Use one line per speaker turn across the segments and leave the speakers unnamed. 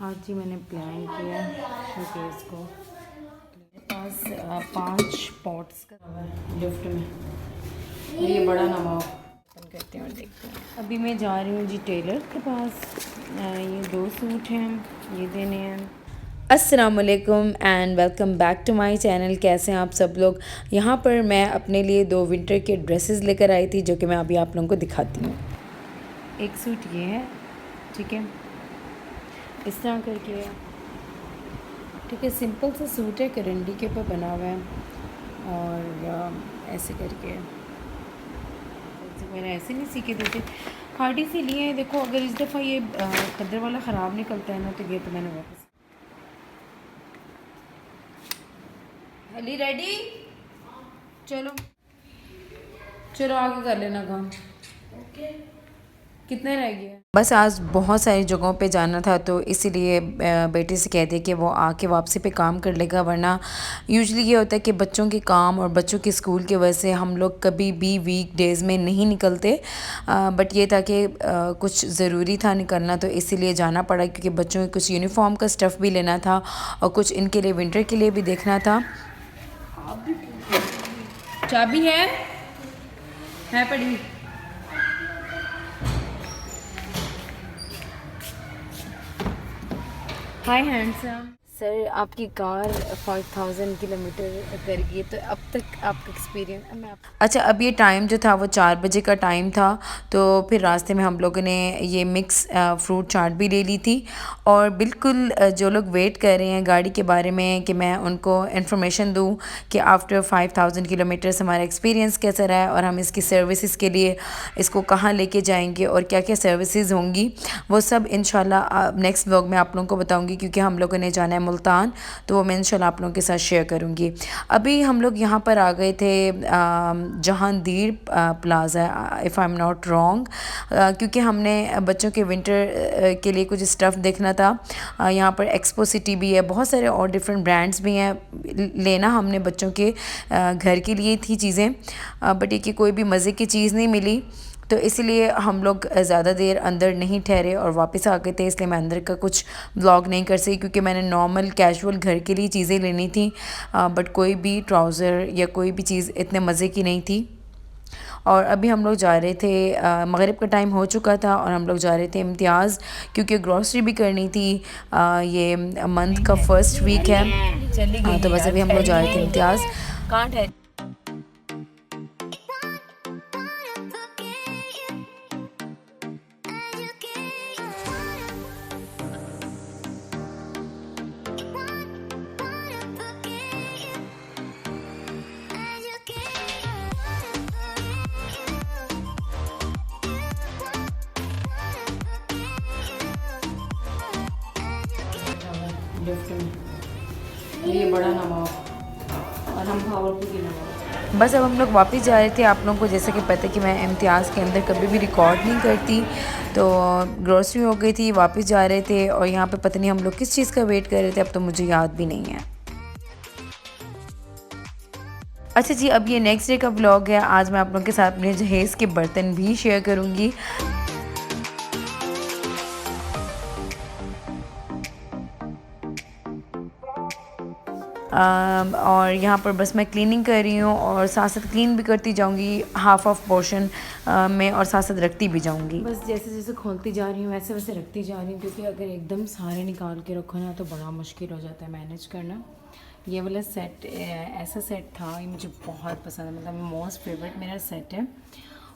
आज ही मैंने प्लान किया शोकेस को। मेरे पास 5 पॉट्स का लिफ्ट में, ये बड़ा नवाब ओपन करते हैं और देखते हैं। अभी मैं जा रही हूँ जी टेलर के पास। ये 2 सूट हैं, ये देने हैं। अस्सलामुअलैकुम and welcome back to my channel. कैसे हैं आप सब लोग। यहाँ पर मैं अपने लिए 2 विंटर के ड्रेसेस लेकर आई थी, जो कि मैं अभी आप लोगों को दिखाती हूँ। एक सूट ये है, ठीक है, इस तरह करके, ठीक है, सिंपल सा सूट है, करंडी के ऊपर बना हुआ है और ऐसे करके मैंने ऐसे नहीं सीखे देते, खाड़ी से लिए हैं। देखो अगर इस दफ़ा ये खद्दर वाला ख़राब निकलता है ना तो ये तो मैंने वापस। अली रेडी, चलो चलो आगे कर लेना काम। ओके, कितने रह गए। बस आज बहुत सारी जगहों पे जाना था तो इसीलिए बेटे से कह दिया कि वो आके वापसी पे काम कर लेगा, वरना यूजुअली ये होता है कि बच्चों के काम और बच्चों के स्कूल की वजह से हम लोग कभी भी वीक डेज़ में नहीं निकलते। बट ये था कि कुछ ज़रूरी था निकलना, तो इसीलिए जाना पड़ा, क्योंकि बच्चों के कुछ यूनिफॉर्म का स्टफ़ भी लेना था और कुछ इनके लिए विंटर के लिए भी देखना था। चाबी है पड़ी। हाय हैंडसम सर, आपकी कार 5000 किलोमीटर कर गई, तो अब तक आपका एक्सपीरियंस। अच्छा, अब ये टाइम जो था वो 4 बजे का टाइम था, तो फिर रास्ते में हम लोगों ने ये मिक्स फ्रूट चाट भी ले ली थी। और बिल्कुल जो लोग वेट कर रहे हैं गाड़ी के बारे में कि मैं उनको इन्फॉर्मेशन दूं कि आफ्टर 5000 किलोमीटर्स हमारा एक्सपीरियंस कैसा रहा है और हम इसकी सर्विसेज के लिए इसको कहाँ लेके जाएंगे और क्या क्या सर्विसेज होंगी, वो सब इंशाल्लाह नेक्स्ट व्लॉग में आप लोगों को बताऊंगी, क्योंकि हम लोगों ने जाना है मुल्तान, तो वो मैं इंशाल्लाह आप लोगों के साथ शेयर करूंगी। अभी हम लोग यहाँ पर आ गए थे Jahangir plaza, if I am not wrong, क्योंकि हमने बच्चों के विंटर के लिए कुछ स्टफ़ देखना था। यहाँ पर एक्सपो सिटी भी है, बहुत सारे और डिफरेंट ब्रांड्स भी हैं। लेना हमने बच्चों के घर के लिए थी चीज़ें, बट ये कि कोई भी मज़े की चीज़ नहीं मिली, तो इसलिए हम लोग ज़्यादा देर अंदर नहीं ठहरे और वापस आ गए थे। इसलिए मैं अंदर का कुछ व्लॉग नहीं कर सकी, क्योंकि मैंने नॉर्मल कैजुअल घर के लिए चीज़ें लेनी थी, बट कोई भी ट्राउज़र या कोई भी चीज़ इतने मज़े की नहीं थी। और अभी हम लोग जा रहे थे, मगरिब का टाइम हो चुका था और हम लोग जा रहे थे इम्तियाज़, क्योंकि ग्रॉसरी भी करनी थी। ये मंथ का फर्स्ट वीक है, तो बस अभी हम लोग जा रहे थे इम्तियाज़। कांट है लिफ्ट में, ये बड़ा नवाब और हम भावलपुर की नवाब। बस अब हम लोग वापस जा रहे थे। आप लोगों को जैसे कि पता है कि मैं इम्तियाज़ के अंदर कभी भी रिकॉर्ड नहीं करती, तो ग्रोसरी हो गई थी, वापस जा रहे थे और यहाँ पे पता नहीं हम लोग किस चीज़ का वेट कर रहे थे, अब तो मुझे याद भी नहीं है। अच्छा जी, अब ये नेक्स्ट डे का व्लॉग है। आज मैं आप लोगों के साथ अपने जहेज़ के बर्तन भी शेयर करूँगी। और यहाँ पर बस मैं क्लीनिंग कर रही हूँ और साथ साथ क्लीन भी करती जाऊँगी हाफ ऑफ पोर्शन में, और साथ साथ रखती भी जाऊँगी। बस जैसे जैसे खोलती जा रही हूँ वैसे वैसे रखती जा रही हूँ, क्योंकि अगर एकदम सारे निकाल के रखो ना तो बड़ा मुश्किल हो जाता है मैनेज करना। ये वाला सेट ऐसा सेट था, ये मुझे बहुत पसंद है, मतलब मोस्ट फेवरेट मेरा सेट है।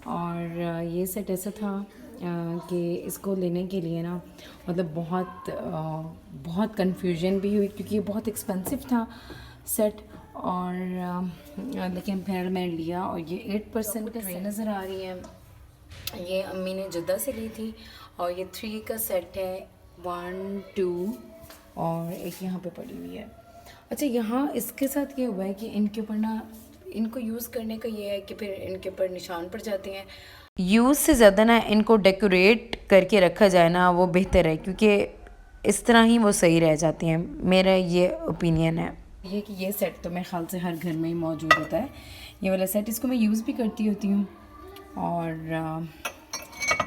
और ये सेट ऐसा था कि इसको लेने के लिए ना मतलब बहुत कन्फ्यूजन भी हुई, क्योंकि ये बहुत एक्सपेंसिव था सेट। और लेकिन फिर मैंने लिया, और ये 8% का ट्रे नज़र आ रही है। ये अम्मी ने जद्दा से ली थी, और ये 3 का सेट है, 1 2 और एक यहाँ पे पड़ी हुई है। अच्छा, यहाँ इसके साथ ये हुआ है कि इनके ऊपर ना, इनको यूज़ करने का ये है कि फिर इनके ऊपर निशान पड़ जाते हैं। यूज़ से ज़्यादा ना इनको डेकोरेट करके रखा जाए ना वो बेहतर है, क्योंकि इस तरह ही वो सही रह जाती हैं, मेरा ये ओपिनियन है। ये कि ये सेट तो मेरे ख्याल से हर घर में ही मौजूद होता है, ये वाला सेट। इसको मैं यूज़ भी करती होती हूँ, और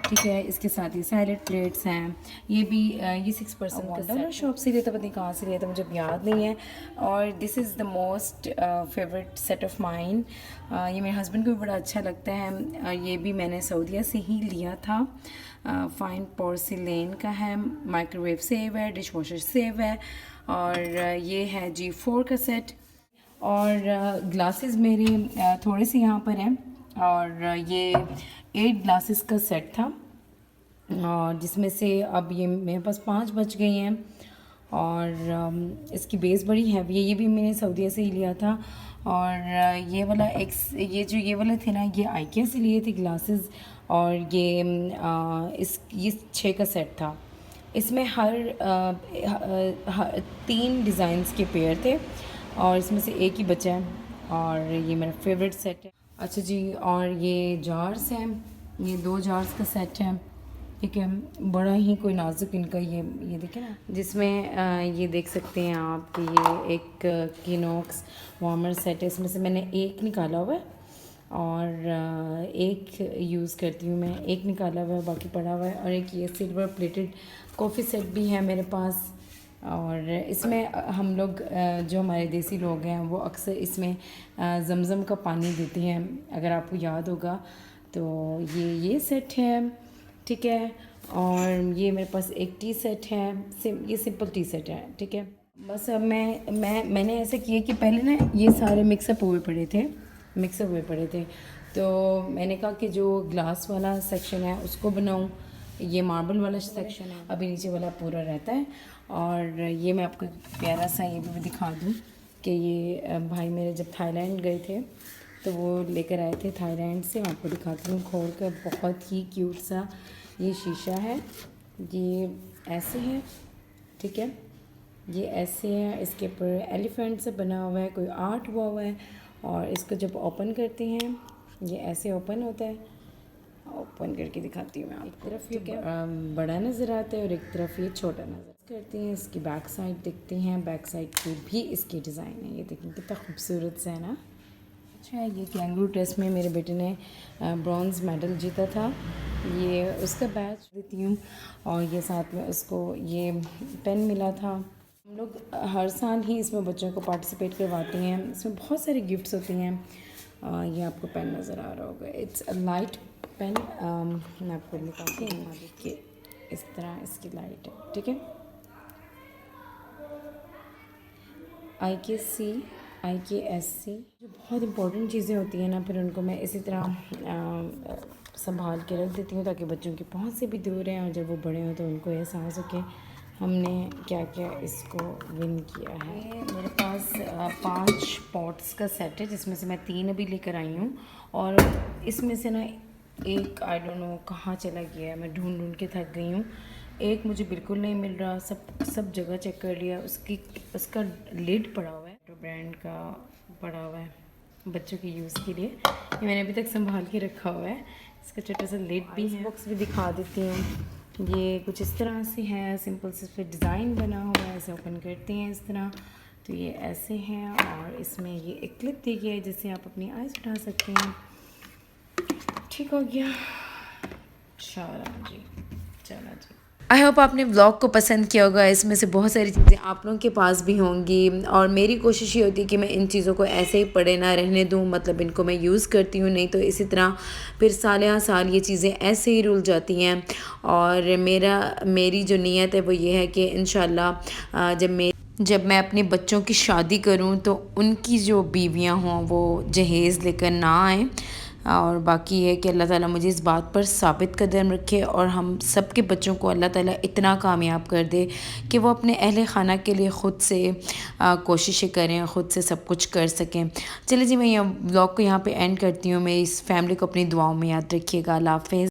ठीक है। इसके साथ ये सैलेड प्लेट्स हैं, ये भी ये 6% का सेट शॉप से लिया था, पता नहीं कहाँ से लिया था, मुझे याद नहीं है। और this is the most favourite set of mine. ये मेरे हस्बैंड को भी बड़ा अच्छा लगता है। ये भी मैंने सऊदीया से ही लिया था। फाइन पोर्सिलेन का है, माइक्रोवेव सेव है, डिश वॉशर सेव है, और ये है G4 का सेट। और ग्लासेस मेरे थोड़े से यहाँ पर हैं, और ये 8 ग्लासेस का सेट था, और जिसमें से अब ये मेरे पास 5 बच गई हैं। और इसकी बेस बड़ी हैवी है, ये भी मैंने सऊदीया से ही लिया था। और ये वाला थे ना, ये आइकिया से लिए थे ग्लासेस। और ये 6 का सेट था। इसमें हर 3 डिज़ाइंस के पेयर थे, और इसमें से एक ही बचा है, और ये मेरा फेवरेट सेट है। अच्छा जी, और ये जार्स हैं, ये 2 जार्स का सेट है, ठीक है। बड़ा ही कोई नाजुक इनका ये देखें ना, जिसमें ये देख सकते हैं आप कि ये एक किनॉक्स वार्मर सेट है। इसमें से मैंने एक निकाला हुआ है, और एक यूज़ करती हूँ मैं, एक निकाला हुआ है, बाकी पड़ा हुआ है। और एक ये सिल्वर प्लेटेड कॉफ़ी सेट भी है मेरे पास। और इसमें हम लोग जो हमारे देसी लोग हैं वो अक्सर इसमें ज़मज़म का पानी देते हैं, अगर आपको याद होगा। तो ये सेट है, ठीक है। और ये मेरे पास एक टी सेट है, ये सिंपल टी सेट है, ठीक है। बस अब मैंने ऐसा किया कि पहले ना ये सारे मिक्सअप हुए पड़े थे, तो मैंने कहा कि जो ग्लास वाला सेक्शन है उसको बनाऊं, ये मार्बल वाला सेक्शन है, अभी नीचे वाला पूरा रहता है। और ये मैं आपको प्यारा सा ये भी दिखा दूं कि ये भाई मेरे जब थाईलैंड गए थे तो वो लेकर आए थे थाईलैंड से। मैं आपको दिखाती हूँ खोल कर, बहुत ही क्यूट सा ये शीशा है। ये ऐसे है, ठीक है, ये ऐसे है, इसके ऊपर एलिफेंट से बना हुआ है, कोई आर्ट हुआ है। और इसको जब ओपन करते हैं ये ऐसे ओपन होता है। ओपन करके दिखाती हूँ मैं आपको। तरफ ये बड़ा नज़र आता है और एक तरफ ये छोटा नज़र करते हैं। इसकी बैक साइड देखते हैं, बैक साइड पे भी इसकी डिज़ाइन है, ये देखें कितना खूबसूरत सा है ना। अच्छा, ये कैंगरू टेस्ट में मेरे बेटे ने ब्रॉन्ज़ मेडल जीता था, ये उसका बैच देती हूँ। और ये साथ में उसको ये पेन मिला था। हम लोग हर साल ही इसमें बच्चों को पार्टिसिपेट करवाते हैं, इसमें बहुत सारी गिफ्ट्स होती हैं। ये आपको पेन नज़र आ रहा होगा, इट्स अ लाइट पेन। मैं आपको दिखाती हूँ, देखिए इस तरह इसकी लाइट है, ठीक है। IKC जो बहुत इंपॉर्टेंट चीज़ें होती हैं ना, फिर उनको मैं इसी तरह संभाल के रख देती हूँ ताकि बच्चों की पहुँच से भी दूर हैं, और जब वो बड़े हों तो उनको एहसास हो कि हमने क्या क्या इसको विन किया है। मेरे पास 5 पॉट्स का सेट है, जिसमें से मैं 3 अभी लेकर आई हूँ। और इसमें से ना एक आई डोंट नो कहाँ चला गया है, मैं ढूंढ के थक गई हूँ। एक मुझे बिल्कुल नहीं मिल रहा, सब जगह चेक कर लिया, उसका लिड पड़ा हुआ है, तो ब्रांड का पड़ा हुआ है बच्चों के यूज़ के लिए। ये मैंने अभी तक संभाल के रखा हुआ है। इसका छोटा सा लिड भी है। बॉक्स भी दिखा देती हूँ, ये कुछ इस तरह से है, सिंपल से फिर डिज़ाइन बना हुआ है, ऐसे ओपन करते हैं इस तरह, तो ये ऐसे हैं। और इसमें ये एक क्लिप दी गई है जिससे आप अपनी आइज़ उठा सकते हैं। ठीक हो गया, चलो जी। आई होप आपने व्लॉग को पसंद किया होगा। इसमें से बहुत सारी चीज़ें आप लोगों के पास भी होंगी, और मेरी कोशिश ये होती है कि मैं इन चीज़ों को ऐसे ही पड़े ना रहने दूँ, मतलब इनको मैं यूज़ करती हूँ, नहीं तो इसी तरह फिर साल ये चीज़ें ऐसे ही रुल जाती हैं। और मेरी जो नीयत है वो ये है कि इंशाल्लाह जब मैं अपने बच्चों की शादी करूं तो उनकी जो बीवियां हों वो जहेज़ लेकर ना आएँ। और बाकी ये है कि अल्लाह ताला मुझे इस बात पर साबित कदम रखे, और हम सब के बच्चों को अल्लाह ताला इतना कामयाब कर दे कि वो अपने अहले खाना के लिए ख़ुद से कोशिशें करें, ख़ुद से सब कुछ कर सकें। चलिए जी, मैं ये व्लॉग को यहाँ पे एंड करती हूँ। मैं इस फैमिली को अपनी दुआओं में याद रखिएगा। अल्लाह हाफ़िज़।